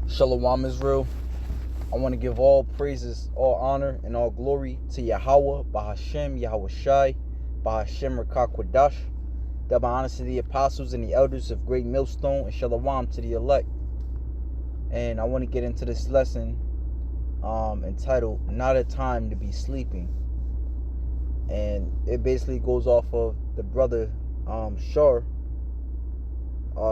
Shalom Israel. I want to give all praises, all honor, and all glory to Yahweh, Bahashem, Yahweh Shai, Bahashem Rakakwadash. Double honors to the apostles and the elders of Great Millstone, and Shalom to the elect. And I want to get into this lesson entitled Not a Time to Be Sleeping. And it basically goes off of the brother Shar,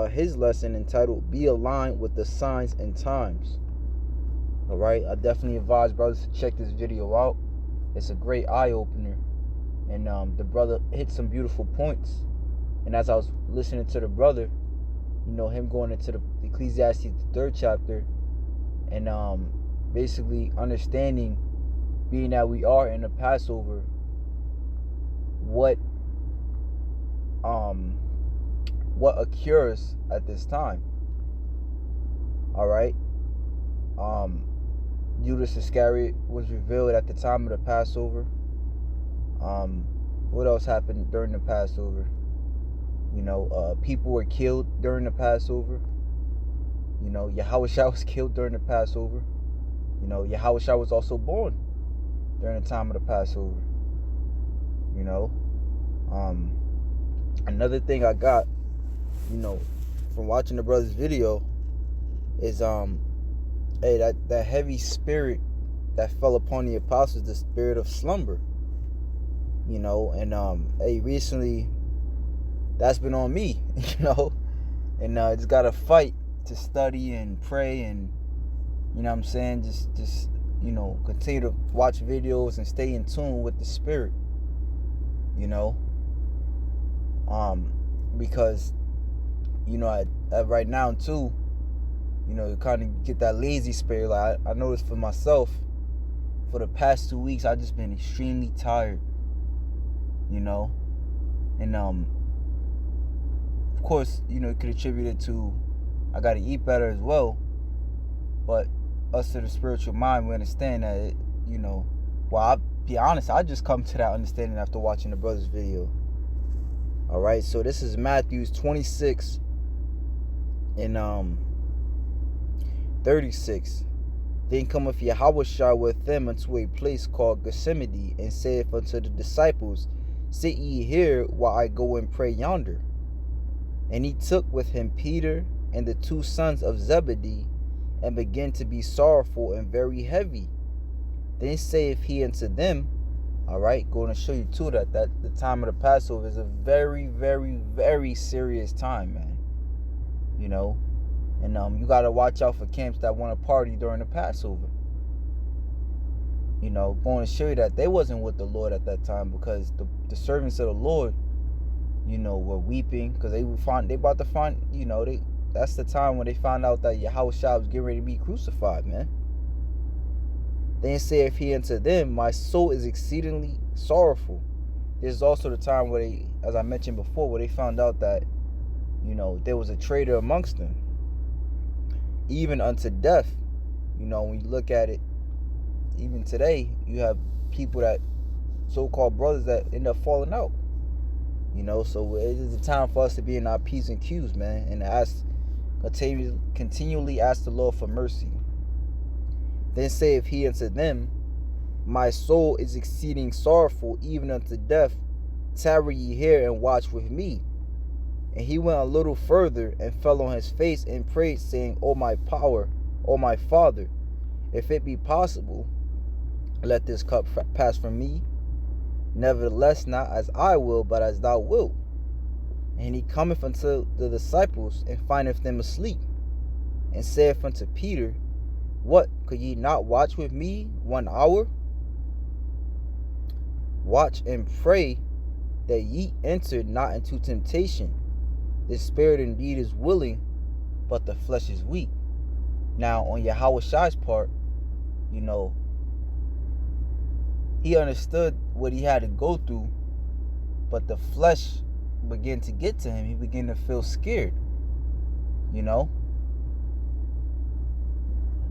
his lesson entitled Be Aligned with the Signs and Times. Alright, I definitely advise brothers to check this video out. It's a great eye-opener. And the brother hit some beautiful points. And as I was listening to the brother, him going into the Ecclesiastes, the 3rd chapter, and basically understanding, being that we are in the Passover, what occurs at this time. Alright. Judas Iscariot was revealed at the time of the Passover. What else happened during the Passover? People were killed during the Passover. Yahushua was killed during the Passover. Yahushua was also born during the time of the Passover. Another thing I got, from watching the brother's video is that heavy spirit that fell upon the apostles, the spirit of slumber. Recently that's been on me, and just gotta fight to study and pray and just continue to watch videos and stay in tune with the spirit, because right now too, you kind of get that lazy spirit. Like I noticed for myself, for the past 2 weeks, I've just been extremely tired, and of course, you could attribute it to I got to eat better as well. But us to the spiritual mind, we understand that I'll be honest, I just come to that understanding after watching the brother's video. All right, so this is Matthew 26 and 36. Then cometh Yahushua with them unto a place called Gethsemane, and saith unto the disciples, Sit ye here while I go and pray yonder. And he took with him Peter and the 2 sons of Zebedee, and began to be sorrowful and very heavy. Then saith he unto them, alright, going to show you too that the time of the Passover is a very, very, very serious time, man. And you got to watch out for camps that want to party during the Passover. Going to show you that they wasn't with the Lord at that time, because the servants of the Lord, were weeping because they about to find, that's the time when they found out that Yahushua was getting ready to be crucified, man. Then saith he unto them, My soul is exceedingly sorrowful. This is also the time where they, as I mentioned before, where they found out that, there was a traitor amongst them, even unto death. When you look at it, even today, you have people that, so-called brothers, that end up falling out. So it is a time for us to be in our P's and Q's, man, and continually ask the Lord for mercy. Then saith he unto them, My soul is exceeding sorrowful, even unto death. Tarry ye here and watch with me. And he went a little further and fell on his face and prayed, saying, O my power, O my Father, if it be possible, let this cup pass from me. Nevertheless, not as I will, but as thou wilt. And he cometh unto the disciples, and findeth them asleep, and saith unto Peter, What, could ye not watch with me 1 hour? Watch and pray that ye enter not into temptation. The spirit indeed is willing, but the flesh is weak. Now, on Yahushua's part, he understood what he had to go through, but the flesh began to get to him. He began to feel scared.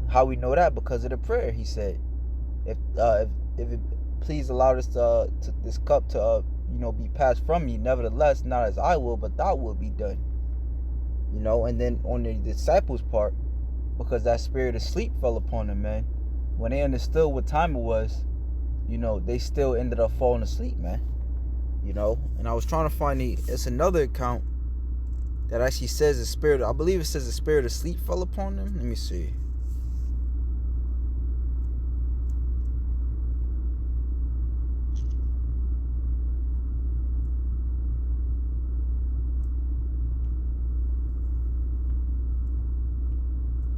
How we know that? Because of the prayer. He said, if it please allow this cup to be passed from me, nevertheless, not as I will, but thou will be done. And then on the disciples' part, because that spirit of sleep fell upon them, man. When they understood what time it was, they still ended up falling asleep, man. And I was trying to find it's another account that actually says the spirit, I believe it says the spirit of sleep fell upon them. Let me see.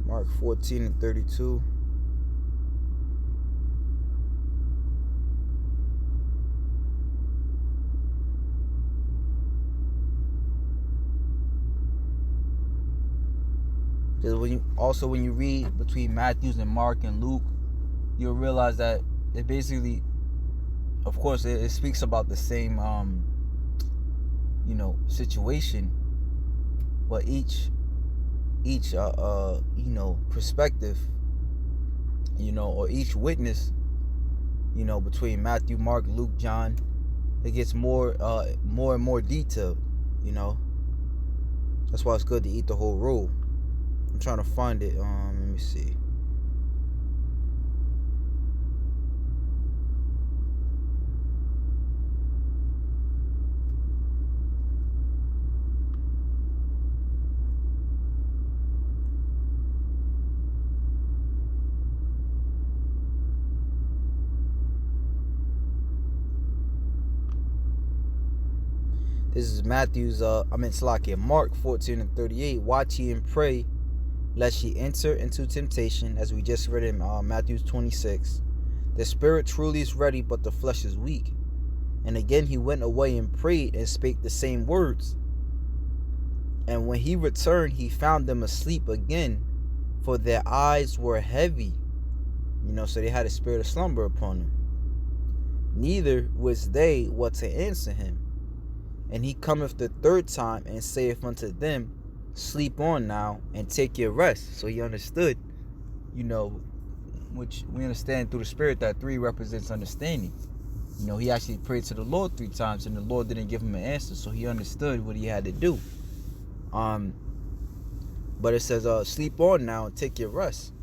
Mark 14 and 32. Because when you read between Matthews and Mark and Luke, you'll realize that it basically, of course, it speaks about the same situation, but each perspective, or each witness, between Matthew, Mark, Luke, John, it gets more and more detailed. That's why it's good to eat the whole roll. I'm trying to find it. Let me see. This is Mark 14 and 38. Watch ye and pray, lest ye enter into temptation, as we just read in Matthew 26. The spirit truly is ready, but the flesh is weak. And again he went away and prayed and spake the same words. And when he returned, he found them asleep again, for their eyes were heavy. So they had a spirit of slumber upon them. Neither was they what to answer him. And he cometh the third time and saith unto them, sleep on now and take your rest. So he understood, which we understand through the spirit that 3 represents understanding. He actually prayed to the Lord 3 times and the Lord didn't give him an answer, so he understood what he had to do. But it says, sleep on now and take your rest.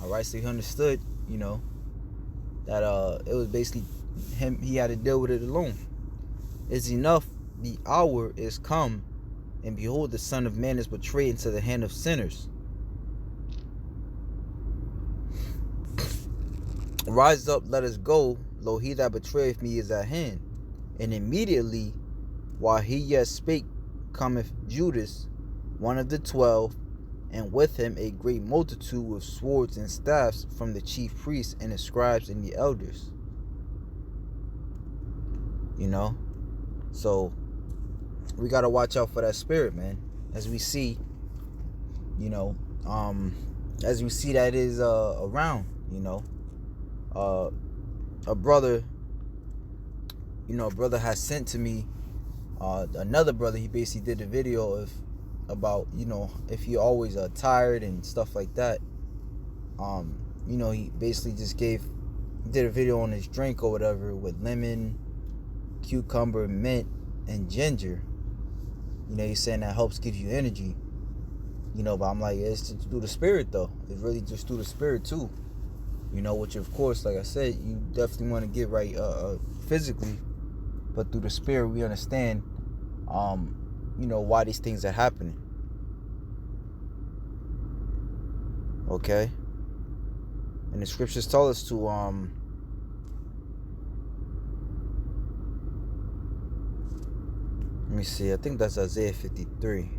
All right, so he understood, that it was basically him. He had to deal with it alone. It's enough. The hour is come, and behold, the Son of Man is betrayed into the hand of sinners. Rise up, let us go. Lo, he that betrayeth me is at hand. And immediately, while he yet spake, cometh Judas, one of the 12, and with him a great multitude with swords and staffs from the chief priests and the scribes and the elders. So we got to watch out for that spirit, man. As we see, that is around, a brother has sent to me, another brother, he basically did a video about, if you're always tired and stuff like that. He basically just did a video on his drink or whatever with lemon, cucumber, mint, and ginger. He's saying that helps give you energy. But I'm like, it's through the spirit though. It's really just through the spirit too. Which of course, like I said, you definitely want to get right physically, but through the spirit we understand why these things are happening. Okay? And the scriptures tell us to let me see, I think that's Isaiah 53.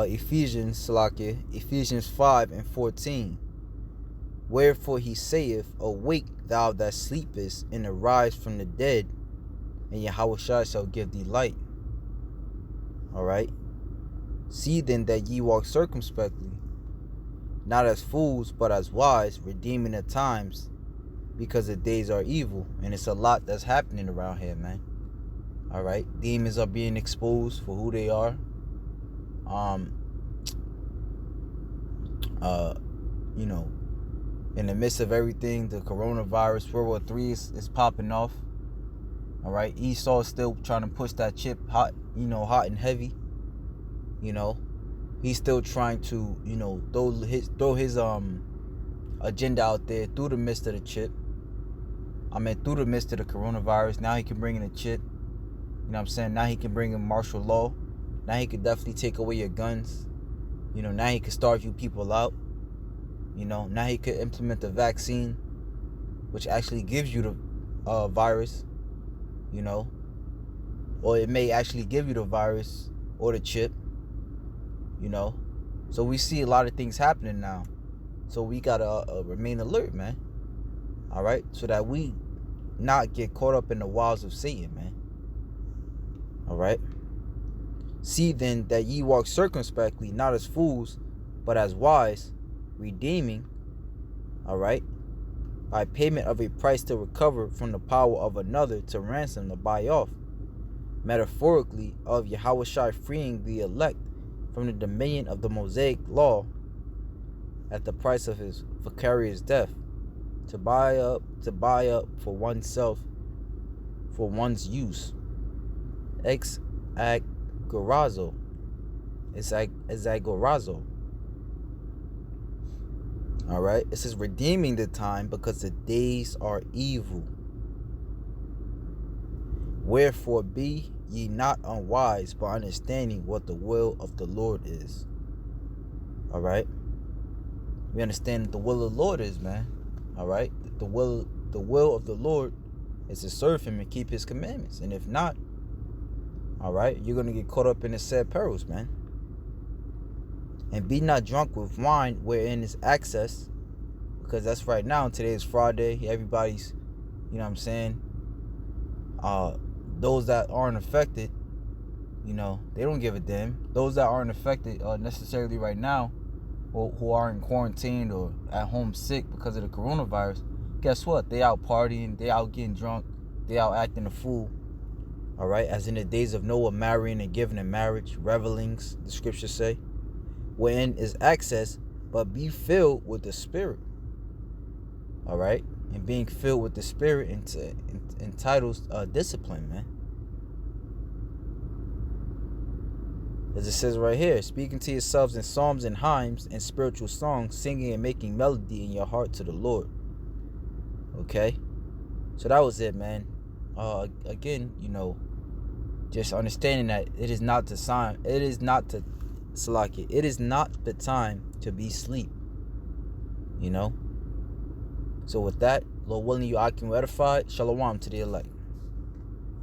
Ephesians 5 and 14. Wherefore he saith, awake thou that sleepest, and arise from the dead, and Yahushua shall give thee light. All right. See then that ye walk circumspectly, not as fools, but as wise, redeeming the times, because the days are evil. And it's a lot that's happening around here, man. All right. Demons are being exposed for who they are. You know, in the midst of everything, the coronavirus, World War III is popping off. All right. Esau is still trying to push that chip hot and heavy. You know, he's still trying to, throw his agenda out there through the midst of the chip. Through the midst of the coronavirus. Now he can bring in a chip. You know what I'm saying? Now he can bring in martial law. Now he could definitely take away your guns. Now he could starve you people out. Now he could implement the vaccine, which actually gives you the virus. Or it may actually give you the virus or the chip. So we see a lot of things happening now. So we gotta remain alert, man. All right, so that we not get caught up in the wiles of Satan, man. All right. See then that ye walk circumspectly, not as fools, but as wise, redeeming, all right, by payment of a price to recover from the power of another, to ransom, to buy off, metaphorically, of Yahushua freeing the elect from the dominion of the Mosaic law at the price of his vicarious death, to buy up for oneself, for one's use. Ex agorazo. All right. It says redeeming the time, because the days are evil. Wherefore be ye not unwise, but understanding what the will of the Lord is. All right. We understand what the will of the Lord is, man. All right. The will of the Lord is to serve him and keep his commandments. And if not, all right, you're going to get caught up in the said perils, man. And be not drunk with wine wherein is excess, because that's right now. Today is Friday. Everybody's, you know what I'm saying? Those that aren't affected, they don't give a damn. Those that aren't affected necessarily right now, who are in quarantine or at home sick because of the coronavirus, guess what? They out partying, they out getting drunk, they out acting a fool. All right, as in the days of Noah, marrying and giving in marriage, revelings, the scriptures say, wherein is access, but be filled with the Spirit. All right, and being filled with the Spirit entitles discipline, man. As it says right here, speaking to yourselves in psalms and hymns and spiritual songs, singing and making melody in your heart to the Lord. Okay, so that was it, man. Again, just understanding that it is not the time to be asleep. So with that, Lord willing, you are edified. Shalom to the elect.